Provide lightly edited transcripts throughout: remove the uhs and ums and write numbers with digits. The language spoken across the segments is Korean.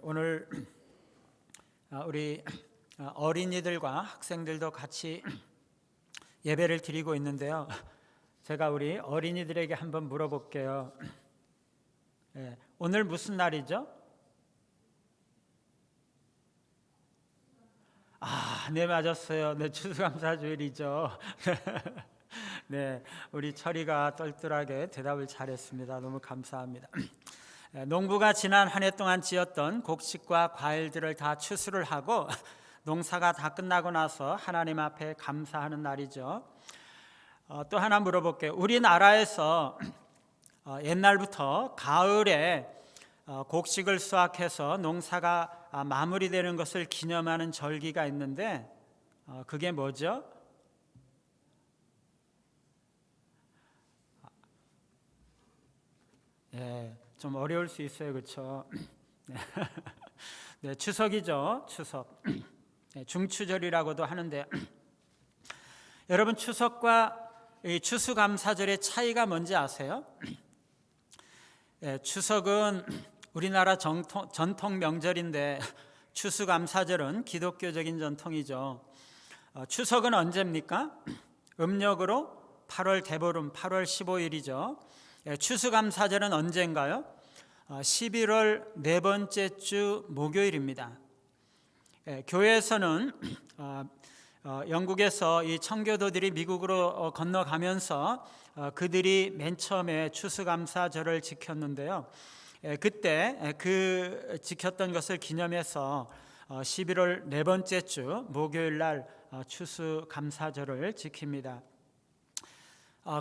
오늘 우리 어린이들과 학생들도 같이 예배를 드리고 있는데요. 제가 우리 어린이들에게 한번 물어볼게요. 오늘 무슨 날이죠? 네, 맞았어요. 네, 추수감사주일이죠. 네, 우리 철이가 똘똘하게 대답을 잘했습니다. 너무 감사합니다. 농부가 지난 한 해 동안 지었던 곡식과 과일들을 다 추수를 하고 농사가 다 끝나고 나서 하나님 앞에 감사하는 날이죠. 또 하나 물어볼게요. 우리나라에서 옛날부터 가을에 곡식을 수확해서 농사가 마무리되는 것을 기념하는 절기가 있는데 그게 뭐죠? 좀 어려울 수 있어요, 그렇죠? 네, 추석이죠, 추석. 중추절이라고도 하는데 여러분, 추석과 이 추수감사절의 차이가 뭔지 아세요? 추석은 우리나라 전통 명절인데 추수감사절은 기독교적인 전통이죠. 추석은 언제입니까? 음력으로 8월 대보름 8월 15일이죠. 추수감사절은 언제인가요? 11월 네 번째 주 목요일입니다. 교회에서는 영국에서 이 청교도들이 미국으로 건너가면서 그들이 맨 처음에 추수감사절을 지켰는데요. 그때 그 지켰던 것을 기념해서 11월 네 번째 주 목요일 날 추수감사절을 지킵니다.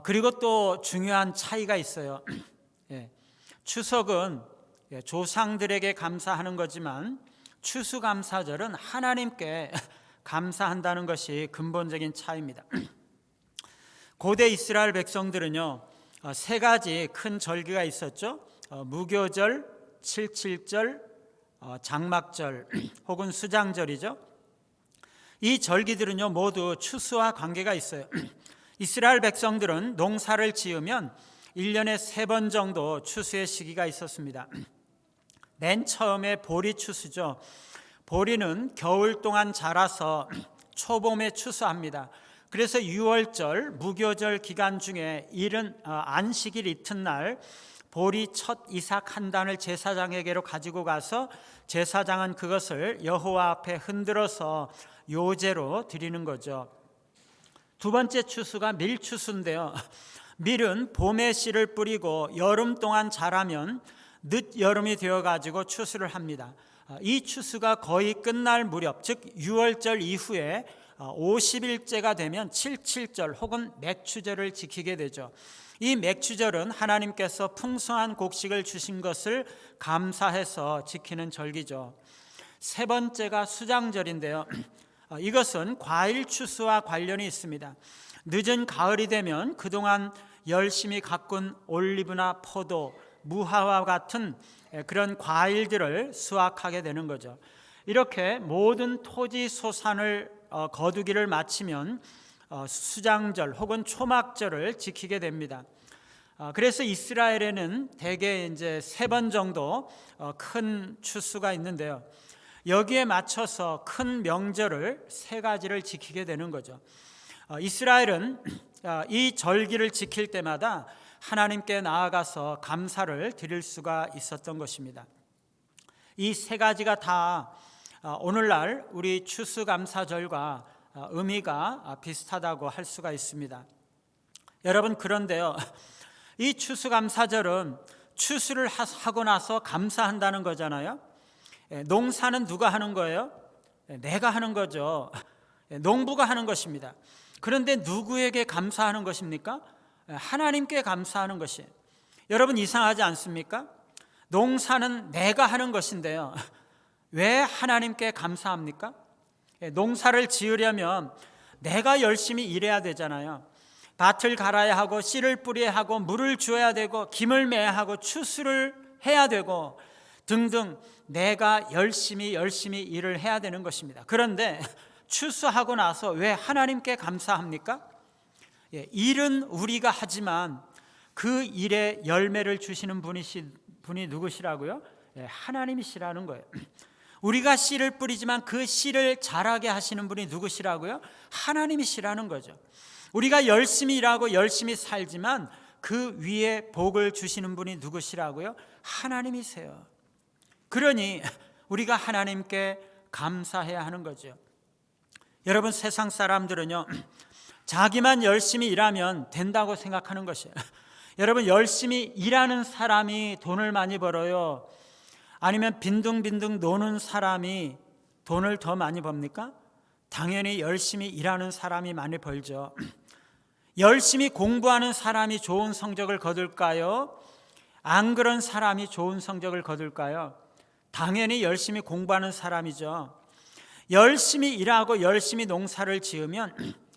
그리고 또 중요한 차이가 있어요. 추석은 조상들에게 감사하는 거지만 추수감사절은 하나님께 감사한다는 것이 근본적인 차이입니다. 고대 이스라엘 백성들은요, 세 가지 큰 절기가 있었죠. 무교절, 칠칠절, 장막절 혹은 수장절이죠. 이 절기들은요 모두 추수와 관계가 있어요. 이스라엘 백성들은 농사를 지으면 1년에 3번 정도 추수의 시기가 있었습니다. 맨 처음에 보리 추수죠. 보리는 겨울 동안 자라서 초봄에 추수합니다. 그래서 6월절 무교절 기간 중에 안식일 이튿날 보리 첫 이삭 한 단을 제사장에게로 가지고 가서 제사장은 그것을 여호와 앞에 흔들어서 요제로 드리는 거죠. 두 번째 추수가 밀추수인데요. 밀은 봄에 씨를 뿌리고 여름 동안 자라면 늦여름이 되어가지고 추수를 합니다. 이 추수가 거의 끝날 무렵, 즉 6월절 이후에 50일째가 되면 칠칠절 혹은 맥추절을 지키게 되죠. 이 맥추절은 하나님께서 풍성한 곡식을 주신 것을 감사해서 지키는 절기죠. 세 번째가 수장절인데요. 이것은 과일 추수와 관련이 있습니다. 늦은 가을이 되면 그동안 열심히 가꾼 올리브나 포도, 무화과 같은 그런 과일들을 수확하게 되는 거죠. 이렇게 모든 토지 소산을 거두기를 마치면 수장절 혹은 초막절을 지키게 됩니다. 그래서 이스라엘에는 대개 이제 3번 정도 큰 추수가 있는데요. 여기에 맞춰서 큰 명절을 3가지를 지키게 되는 거죠. 이스라엘은 이 절기를 지킬 때마다 하나님께 나아가서 감사를 드릴 수가 있었던 것입니다. 이 3가지가 다 오늘날 우리 추수감사절과 의미가 비슷하다고 할 수가 있습니다. 여러분, 그런데요, 이 추수감사절은 추수를 하고 나서 감사한다는 거잖아요. 농사는 누가 하는 거예요? 내가 하는 거죠. 농부가 하는 것입니다. 그런데 누구에게 감사하는 것입니까? 하나님께 감사하는 것이에요. 여러분, 이상하지 않습니까? 농사는 내가 하는 것인데요, 왜 하나님께 감사합니까? 농사를 지으려면 내가 열심히 일해야 되잖아요. 밭을 갈아야 하고 씨를 뿌려야 하고 물을 줘야 되고 김을 매야 하고 추수를 해야 되고 등등 내가 열심히 일을 해야 되는 것입니다. 그런데 추수하고 나서 왜 하나님께 감사합니까? 일은 우리가 하지만 그 일에 열매를 주시는 분이 누구시라고요? 하나님이시라는 거예요. 우리가 씨를 뿌리지만 그 씨를 자라게 하시는 분이 누구시라고요? 하나님이시라는 거죠. 우리가 열심히 일하고 열심히 살지만 그 위에 복을 주시는 분이 누구시라고요? 하나님이세요. 그러니 우리가 하나님께 감사해야 하는 거죠. 여러분, 세상 사람들은요, 자기만 열심히 일하면 된다고 생각하는 것이에요. 여러분, 열심히 일하는 사람이 돈을 많이 벌어요? 아니면 빈둥빈둥 노는 사람이 돈을 더 많이 법니까? 당연히 열심히 일하는 사람이 많이 벌죠. 열심히 공부하는 사람이 좋은 성적을 거둘까요? 안 그런 사람이 좋은 성적을 거둘까요? 당연히 열심히 공부하는 사람이죠. 열심히 일하고 열심히 농사를 지으면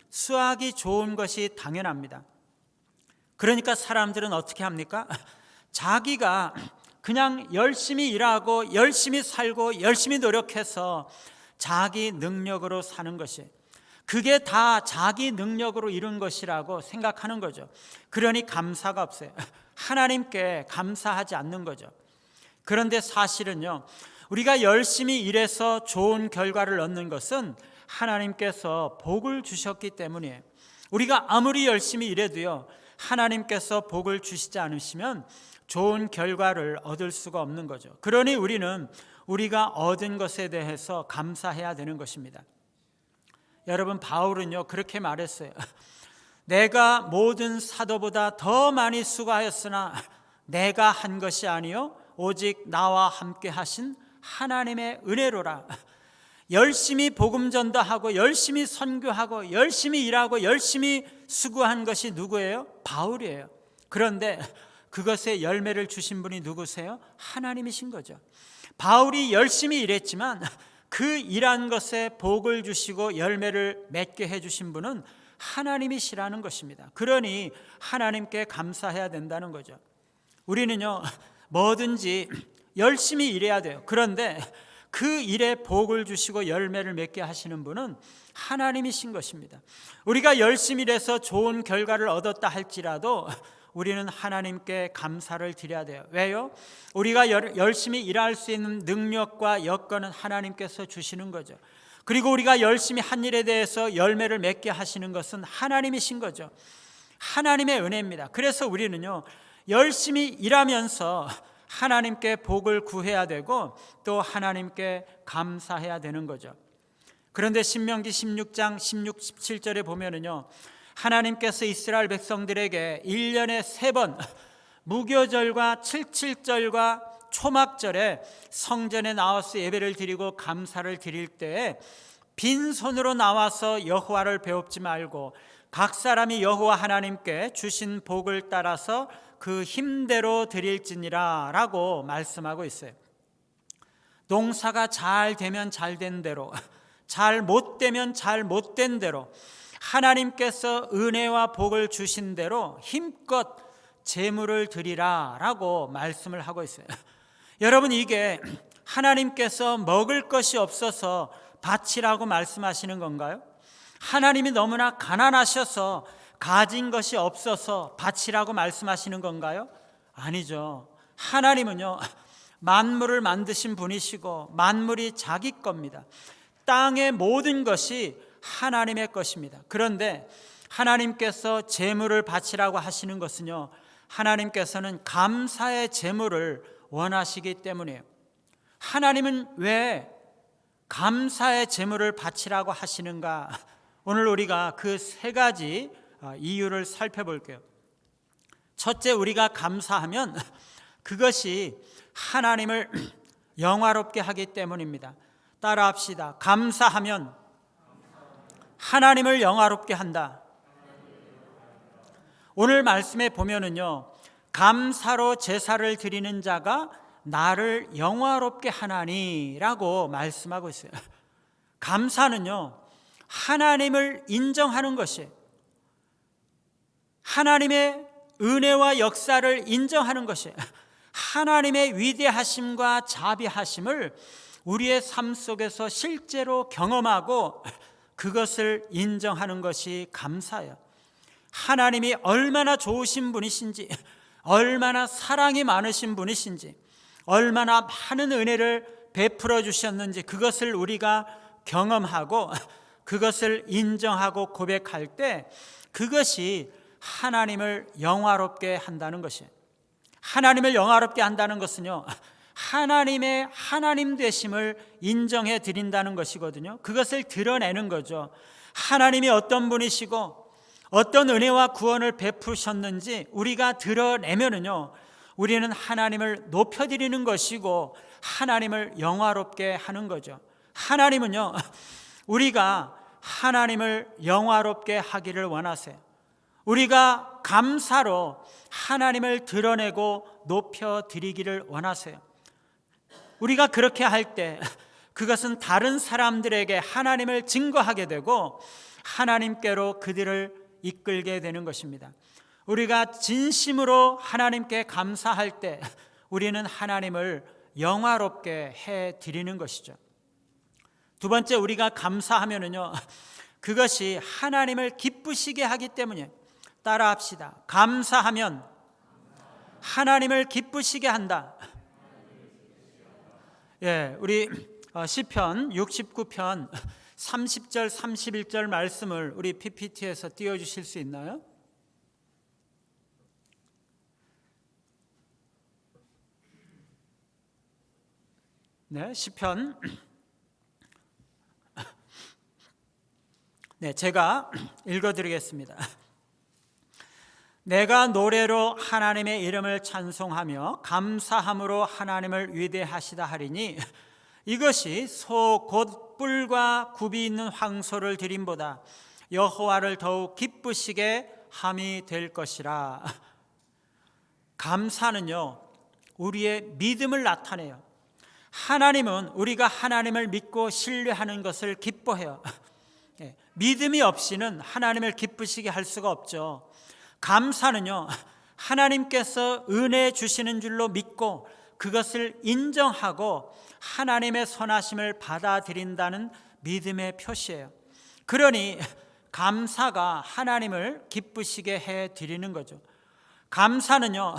수확이 좋은 것이 당연합니다. 그러니까 사람들은 어떻게 합니까? 자기가 그냥 열심히 일하고 열심히 살고 열심히 노력해서 자기 능력으로 사는 것이, 그게 다 자기 능력으로 이룬 것이라고 생각하는 거죠. 그러니 감사가 없어요. 하나님께 감사하지 않는 거죠. 그런데 사실은요, 우리가 열심히 일해서 좋은 결과를 얻는 것은 하나님께서 복을 주셨기 때문이에요. 우리가 아무리 열심히 일해도요, 하나님께서 복을 주시지 않으시면 좋은 결과를 얻을 수가 없는 거죠. 그러니 우리는 우리가 얻은 것에 대해서 감사해야 되는 것입니다. 여러분, 바울은요 그렇게 말했어요. 내가 모든 사도보다 더 많이 수고하였으나 내가 한 것이 아니요 오직 나와 함께 하신 하나님의 은혜로라. 열심히 복음 전도하고 열심히 선교하고 열심히 일하고 열심히 수고한 것이 누구예요? 바울이에요. 그런데 그것의 열매를 주신 분이 누구세요? 하나님이신 거죠. 바울이 열심히 일했지만 그 일한 것에 복을 주시고 열매를 맺게 해주신 분은 하나님이시라는 것입니다. 그러니 하나님께 감사해야 된다는 거죠. 우리는요 뭐든지 열심히 일해야 돼요. 그런데 그 일에 복을 주시고 열매를 맺게 하시는 분은 하나님이신 것입니다. 우리가 열심히 일해서 좋은 결과를 얻었다 할지라도 우리는 하나님께 감사를 드려야 돼요. 왜요? 우리가 열심히 일할 수 있는 능력과 여건은 하나님께서 주시는 거죠. 그리고 우리가 열심히 한 일에 대해서 열매를 맺게 하시는 것은 하나님이신 거죠. 하나님의 은혜입니다. 그래서 우리는요 열심히 일하면서 하나님께 복을 구해야 되고 또 하나님께 감사해야 되는 거죠. 그런데 신명기 16장 16, 17절에 보면은요 하나님께서 이스라엘 백성들에게 1년에 3번 무교절과 칠칠절과 초막절에 성전에 나와서 예배를 드리고 감사를 드릴 때에 빈손으로 나와서 여호와를 배웁지 말고 각 사람이 여호와 하나님께 주신 복을 따라서 그 힘대로 드릴지니라 라고 말씀하고 있어요. 농사가 잘 되면 잘 된 대로, 잘 못 되면 잘 못 된 대로 하나님께서 은혜와 복을 주신 대로 힘껏 제물을 드리라 라고 말씀을 하고 있어요. 여러분, 이게 하나님께서 먹을 것이 없어서 바치라고 말씀하시는 건가요? 하나님이 너무나 가난하셔서 가진 것이 없어서 바치라고 말씀하시는 건가요? 아니죠. 하나님은요 만물을 만드신 분이시고 만물이 자기 겁니다. 땅의 모든 것이 하나님의 것입니다. 그런데 하나님께서 제물을 바치라고 하시는 것은요 하나님께서는 감사의 제물을 원하시기 때문이에요. 하나님은 왜 감사의 제물을 바치라고 하시는가? 오늘 우리가 그 3가지 이유를 살펴볼게요. 첫째, 우리가 감사하면 그것이 하나님을 영화롭게 하기 때문입니다. 따라합시다. 감사하면 하나님을 영화롭게 한다. 오늘 말씀에 보면은요 감사로 제사를 드리는 자가 나를 영화롭게 하나니라고 말씀하고 있어요. 감사는요 하나님을 인정하는 것이에요. 하나님의 은혜와 역사를 인정하는 것이에요. 하나님의 위대하심과 자비하심을 우리의 삶 속에서 실제로 경험하고 그것을 인정하는 것이 감사예요. 하나님이 얼마나 좋으신 분이신지, 얼마나 사랑이 많으신 분이신지, 얼마나 많은 은혜를 베풀어 주셨는지 그것을 우리가 경험하고 그것을 인정하고 고백할 때 그것이 하나님을 영화롭게 한다는 것이에요. 하나님을 영화롭게 한다는 것은요, 하나님의 하나님 되심을 인정해 드린다는 것이거든요. 그것을 드러내는 거죠. 하나님이 어떤 분이시고 어떤 은혜와 구원을 베푸셨는지 우리가 드러내면은요, 우리는 하나님을 높여드리는 것이고 하나님을 영화롭게 하는 거죠. 하나님은요, 우리가 하나님을 영화롭게 하기를 원하세요. 우리가 감사로 하나님을 드러내고 높여드리기를 원하세요. 우리가 그렇게 할 때 그것은 다른 사람들에게 하나님을 증거하게 되고 하나님께로 그들을 이끌게 되는 것입니다. 우리가 진심으로 하나님께 감사할 때 우리는 하나님을 영화롭게 해드리는 것이죠. 두 번째, 우리가 감사하면은요, 그것이 하나님을 기쁘시게 하기 때문에 따라합시다. 감사하면 하나님을 기쁘시게 한다. 예, 우리 시편 69편 30절 31절 말씀을 우리 PPT에서 띄워주실 수 있나요? 네, 시편. 네, 제가 읽어드리겠습니다. 내가 노래로 하나님의 이름을 찬송하며 감사함으로 하나님을 위대하시다 하리니 이것이 소 곧 뿔과 굽이 있는 황소를 드림보다 여호와를 더욱 기쁘시게 함이 될 것이라. 감사는요, 우리의 믿음을 나타내요. 하나님은 우리가 하나님을 믿고 신뢰하는 것을 기뻐해요. 믿음이 없이는 하나님을 기쁘시게 할 수가 없죠. 감사는요, 하나님께서 은혜 주시는 줄로 믿고 그것을 인정하고 하나님의 선하심을 받아들인다는 믿음의 표시예요. 그러니 감사가 하나님을 기쁘시게 해드리는 거죠. 감사는요,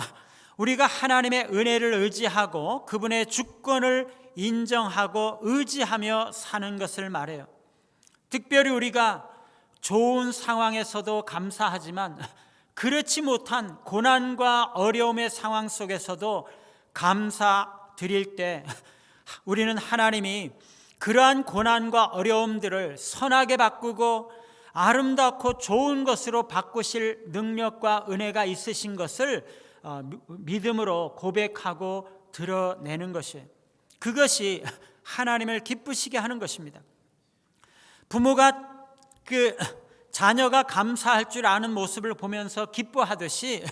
우리가 하나님의 은혜를 의지하고 그분의 주권을 인정하고 의지하며 사는 것을 말해요. 특별히 우리가 좋은 상황에서도 감사하지만 그렇지 못한 고난과 어려움의 상황 속에서도 감사드릴 때 우리는 하나님이 그러한 고난과 어려움들을 선하게 바꾸고 아름답고 좋은 것으로 바꾸실 능력과 은혜가 있으신 것을 믿음으로 고백하고 드러내는 것이에요. 그것이 하나님을 기쁘시게 하는 것입니다. 부모가 자녀가 감사할 줄 아는 모습을 보면서 기뻐하듯이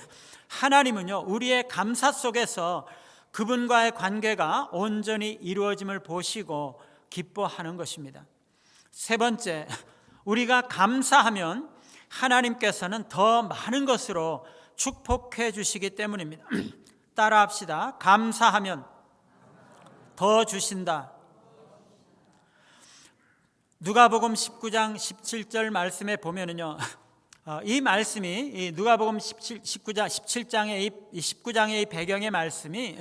하나님은요, 우리의 감사 속에서 그분과의 관계가 온전히 이루어짐을 보시고 기뻐하는 것입니다. 세 번째, 우리가 감사하면 하나님께서는 더 많은 것으로 축복해 주시기 때문입니다. 따라합시다. 감사하면 더 주신다. 누가복음 19장 17절 말씀에 보면은요, 이 말씀이 이 누가복음 17장의 이 19장의 이 배경의 말씀이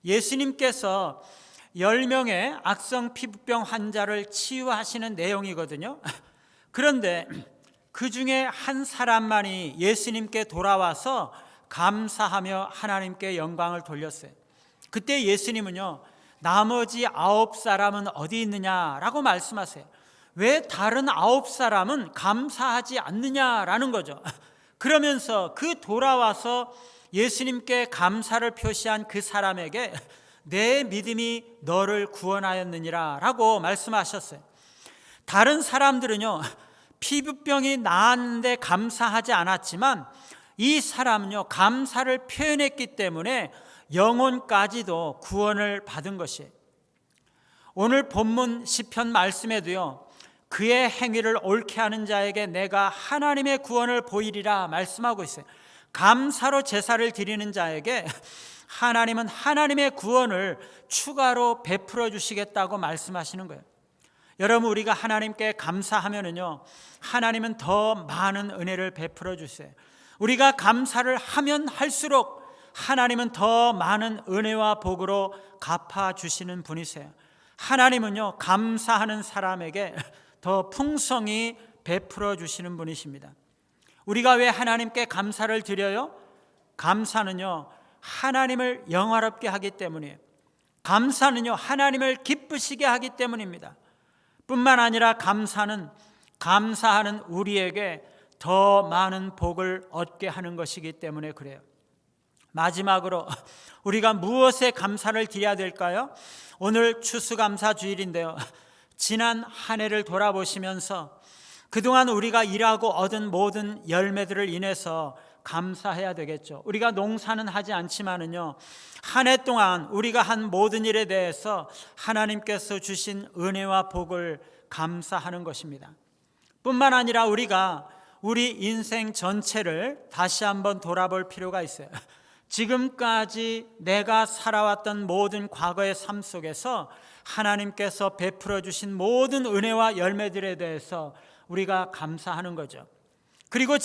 예수님께서 10명의 악성 피부병 환자를 치유하시는 내용이거든요. 그런데 그 중에 한 사람만이 예수님께 돌아와서 감사하며 하나님께 영광을 돌렸어요. 그때 예수님은요, 나머지 9사람은 어디 있느냐라고 말씀하세요. 왜 다른 9사람은 감사하지 않느냐라는 거죠. 그러면서 그 돌아와서 예수님께 감사를 표시한 그 사람에게 내 믿음이 너를 구원하였느니라 라고 말씀하셨어요. 다른 사람들은요, 피부병이 나았는데 감사하지 않았지만 이 사람은요, 감사를 표현했기 때문에 영혼까지도 구원을 받은 것이에요. 오늘 본문 시편 말씀에도요, 그의 행위를 옳게 하는 자에게 내가 하나님의 구원을 보이리라 말씀하고 있어요. 감사로 제사를 드리는 자에게 하나님은 하나님의 구원을 추가로 베풀어 주시겠다고 말씀하시는 거예요. 여러분, 우리가 하나님께 감사하면은요, 하나님은 더 많은 은혜를 베풀어 주세요. 우리가 감사를 하면 할수록 하나님은 더 많은 은혜와 복으로 갚아주시는 분이세요. 하나님은요, 감사하는 사람에게 더 풍성히 베풀어 주시는 분이십니다. 우리가 왜 하나님께 감사를 드려요? 감사는요, 하나님을 영화롭게 하기 때문이에요. 감사는요, 하나님을 기쁘시게 하기 때문입니다. 뿐만 아니라 감사는 감사하는 우리에게 더 많은 복을 얻게 하는 것이기 때문에 그래요. 마지막으로 우리가 무엇에 감사를 드려야 될까요? 오늘 추수감사주일인데요, 지난 한 해를 돌아보시면서 그동안 우리가 일하고 얻은 모든 열매들을 인해서 감사해야 되겠죠. 우리가 농사는 하지 않지만은요, 한 해 동안 우리가 한 모든 일에 대해서 하나님께서 주신 은혜와 복을 감사하는 것입니다. 뿐만 아니라 우리가 우리 인생 전체를 다시 한번 돌아볼 필요가 있어요. 지금까지 내가 살아왔던 모든 과거의 삶 속에서 하나님께서 베풀어 주신 모든 은혜와 열매들에 대해서 우리가 감사하는 거죠. 그리고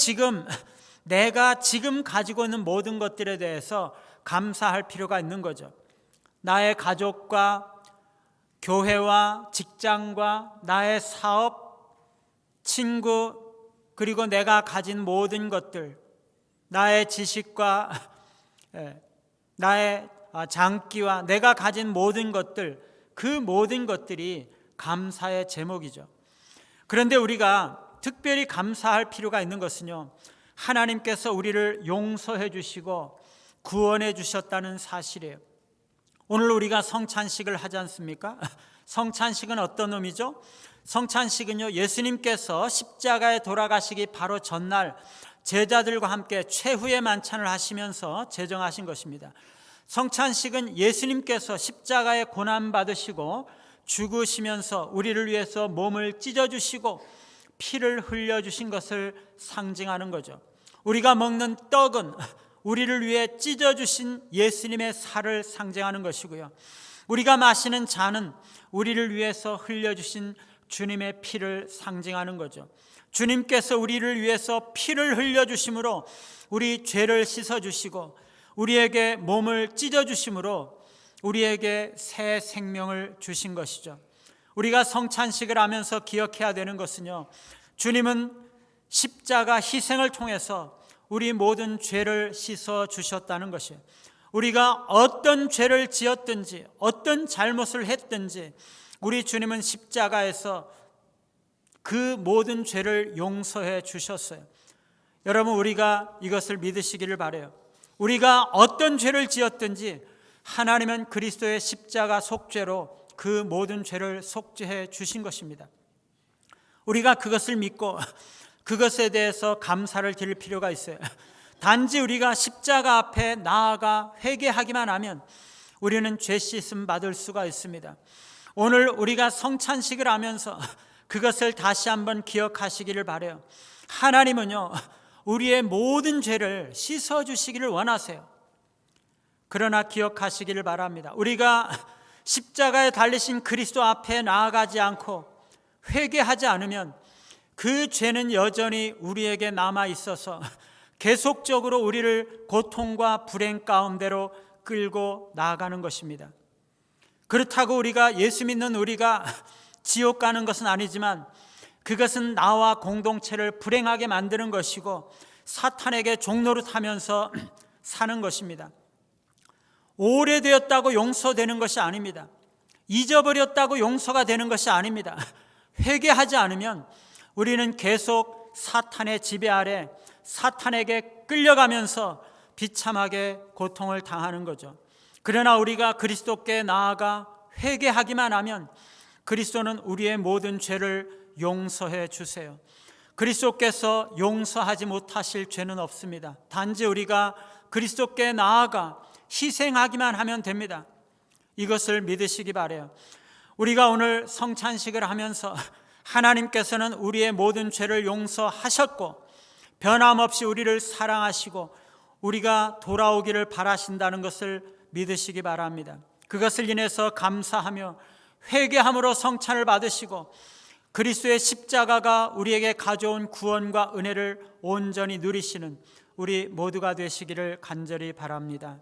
내가 지금 가지고 있는 모든 것들에 대해서 감사할 필요가 있는 거죠. 나의 가족과 교회와 직장과 나의 사업, 친구, 그리고 내가 가진 모든 것들, 나의 지식과 나의 장기와 내가 가진 모든 것들, 그 모든 것들이 감사의 제목이죠. 그런데 우리가 특별히 감사할 필요가 있는 것은요, 하나님께서 우리를 용서해 주시고 구원해 주셨다는 사실이에요. 오늘 우리가 성찬식을 하지 않습니까? 성찬식은 어떤 의미죠? 성찬식은요, 예수님께서 십자가에 돌아가시기 바로 전날 제자들과 함께 최후의 만찬을 하시면서 제정하신 것입니다. 성찬식은 예수님께서 십자가에 고난받으시고 죽으시면서 우리를 위해서 몸을 찢어주시고 피를 흘려주신 것을 상징하는 거죠. 우리가 먹는 떡은 우리를 위해 찢어주신 예수님의 살을 상징하는 것이고요, 우리가 마시는 잔은 우리를 위해서 흘려주신 주님의 피를 상징하는 거죠. 주님께서 우리를 위해서 피를 흘려주심으로 우리 죄를 씻어주시고 우리에게 몸을 찢어주심으로 우리에게 새 생명을 주신 것이죠. 우리가 성찬식을 하면서 기억해야 되는 것은요, 주님은 십자가 희생을 통해서 우리 모든 죄를 씻어주셨다는 것이에요. 우리가 어떤 죄를 지었든지 어떤 잘못을 했든지 우리 주님은 십자가에서 그 모든 죄를 용서해 주셨어요. 여러분, 우리가 이것을 믿으시기를 바라요. 우리가 어떤 죄를 지었든지 하나님은 그리스도의 십자가 속죄로 그 모든 죄를 속죄해 주신 것입니다. 우리가 그것을 믿고 그것에 대해서 감사를 드릴 필요가 있어요. 단지 우리가 십자가 앞에 나아가 회개하기만 하면 우리는 죄 씻음 받을 수가 있습니다. 오늘 우리가 성찬식을 하면서 그것을 다시 한번 기억하시기를 바라요. 하나님은요, 우리의 모든 죄를 씻어주시기를 원하세요. 그러나 기억하시기를 바랍니다. 우리가 십자가에 달리신 그리스도 앞에 나아가지 않고 회개하지 않으면 그 죄는 여전히 우리에게 남아 있어서 계속적으로 우리를 고통과 불행 가운데로 끌고 나아가는 것입니다. 그렇다고 우리가 예수 믿는 우리가 지옥 가는 것은 아니지만 그것은 나와 공동체를 불행하게 만드는 것이고 사탄에게 종노릇하면서 사는 것입니다. 오래되었다고 용서되는 것이 아닙니다. 잊어버렸다고 용서가 되는 것이 아닙니다. 회개하지 않으면 우리는 계속 사탄의 지배 아래 사탄에게 끌려가면서 비참하게 고통을 당하는 거죠. 그러나 우리가 그리스도께 나아가 회개하기만 하면 그리스도는 우리의 모든 죄를 용서해 주세요. 그리스도께서 용서하지 못하실 죄는 없습니다. 단지 우리가 그리스도께 나아가 희생하기만 하면 됩니다. 이것을 믿으시기 바라요. 우리가 오늘 성찬식을 하면서 하나님께서는 우리의 모든 죄를 용서하셨고 변함없이 우리를 사랑하시고 우리가 돌아오기를 바라신다는 것을 믿으시기 바랍니다. 그것을 인해서 감사하며 회개함으로 성찬을 받으시고 그리스도의 십자가가 우리에게 가져온 구원과 은혜를 온전히 누리시는 우리 모두가 되시기를 간절히 바랍니다.